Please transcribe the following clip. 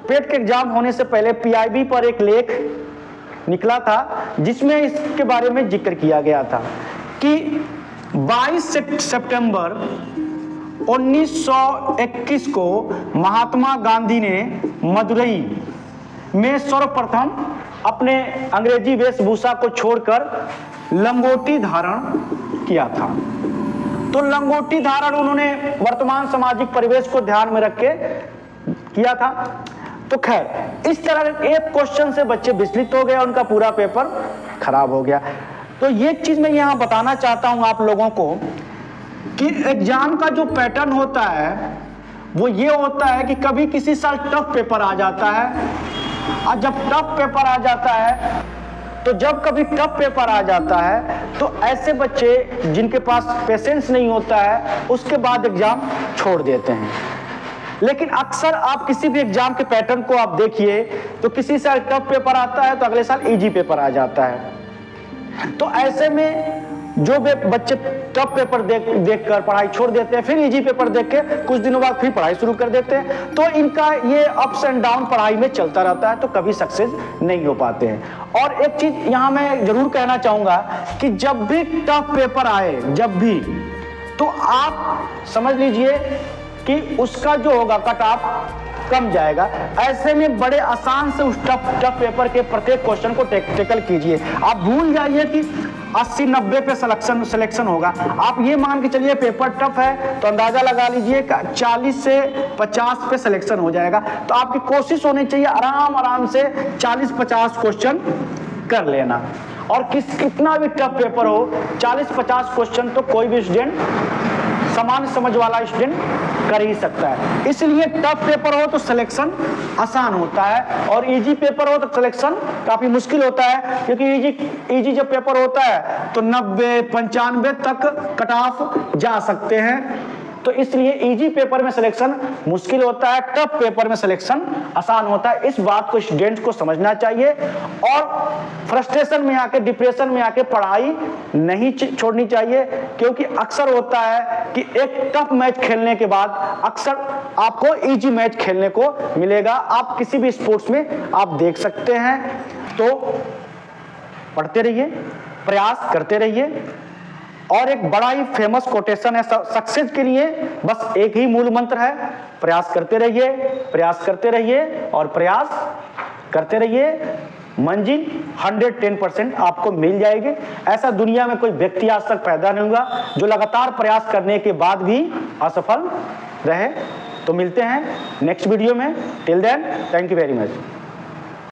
पेट के एग्जाम होने से पहले पीआईबी पर एक लेख निकला था जिसमें इसके बारे में जिक्र किया गया था कि 22 सितंबर 1921 को महात्मा गांधी ने मदुरई में सर्वप्रथम अपने अंग्रेजी वेशभूषा को छोड़कर लंगोटी धारण किया था। तो लंगोटी धारण उन्होंने वर्तमान सामाजिक परिवेश को ध्यान में रख के किया था। तो खैर, इस तरह एक क्वेश्चन से बच्चे विचलित हो गए, उनका पूरा पेपर खराब हो गया। तो ये चीज मैं यहाँ बताना चाहता हूँ आप लोगों को कि एग्जाम का जो पैटर्न होता है वो ये होता है कि कभी किसी साल टफ पेपर आ जाता है, और जब टफ पेपर आ जाता है तो जब कभी टफ पेपर आ जाता है तो ऐसे बच्चे जिनके पास पेशेंस नहीं होता है उसके बाद एग्जाम छोड़ देते हैं। लेकिन अक्सर आप किसी भी एग्जाम के पैटर्न को आप देखिए तो किसी साल टफ पेपर आता है तो अगले साल इजी पेपर आ जाता है। तो ऐसे में जो बच्चे टफ पेपर देखकर पढ़ाई छोड़ देते हैं, फिर इजी पेपर देख के कुछ दिनों बाद फिर पढ़ाई शुरू कर देते हैं, तो इनका ये अप्स एंड डाउन पढ़ाई में चलता रहता है, तो कभी सक्सेस नहीं हो पाते हैं। और एक चीज यहाँ मैं जरूर कहना चाहूंगा कि जब भी टफ पेपर आए, जब भी, तो आप समझ लीजिए कि उसका जो होगा कट ऑफ कम जाएगा। ऐसे में बड़े आसान से उस टफ पेपर के प्रत्येक क्वेश्चन को टेकल कीजिए। आप भूल जाइए कि 80-90 पे सिलेक्शन होगा। आप ये मान के चलिए पेपर टफ है तो अंदाजा लगा लीजिए 40 से 50 पे सिलेक्शन हो जाएगा। तो आपकी कोशिश होनी चाहिए आराम से 40-50 क्वेश्चन कर लेना। और कितना भी टफ पेपर हो, 40-50 क्वेश्चन तो कोई भी स्टूडेंट, सामान्य समझ वाला स्टूडेंट कर ही सकता है। इसलिए टफ पेपर हो तो सिलेक्शन आसान होता है, और इजी पेपर हो तो सिलेक्शन काफी मुश्किल होता है, क्योंकि इजी जब पेपर होता है तो 90-95 तक कट ऑफ जा सकते हैं। तो इसलिए इजी पेपर में सिलेक्शन मुश्किल होता है, टफ पेपर में सिलेक्शन आसान होता है। इस बात को स्टूडेंट्स को समझना चाहिए और फ्रस्ट्रेशन में आके, डिप्रेशन में आके पढ़ाई नहीं छोड़नी चाहिए, क्योंकि अक्सर होता है कि एक टफ मैच खेलने के बाद अक्सर आपको इजी मैच खेलने को मिलेगा। आप किसी भी स्पोर्ट्स में आप देख सकते हैं। तो पढ़ते रहिए, प्रयास करते रहिए। और एक बड़ा ही फेमस कोटेशन है सक्सेस के लिए, बस एक ही मूल मंत्र है, प्रयास करते रहिए, प्रयास करते रहिए और प्रयास करते रहिए। मंजिल 110% आपको मिल जाएगी। ऐसा दुनिया में कोई व्यक्ति आज तक पैदा नहीं हुआ जो लगातार प्रयास करने के बाद भी असफल रहे। तो मिलते हैं नेक्स्ट वीडियो में। Till then, thank you very much.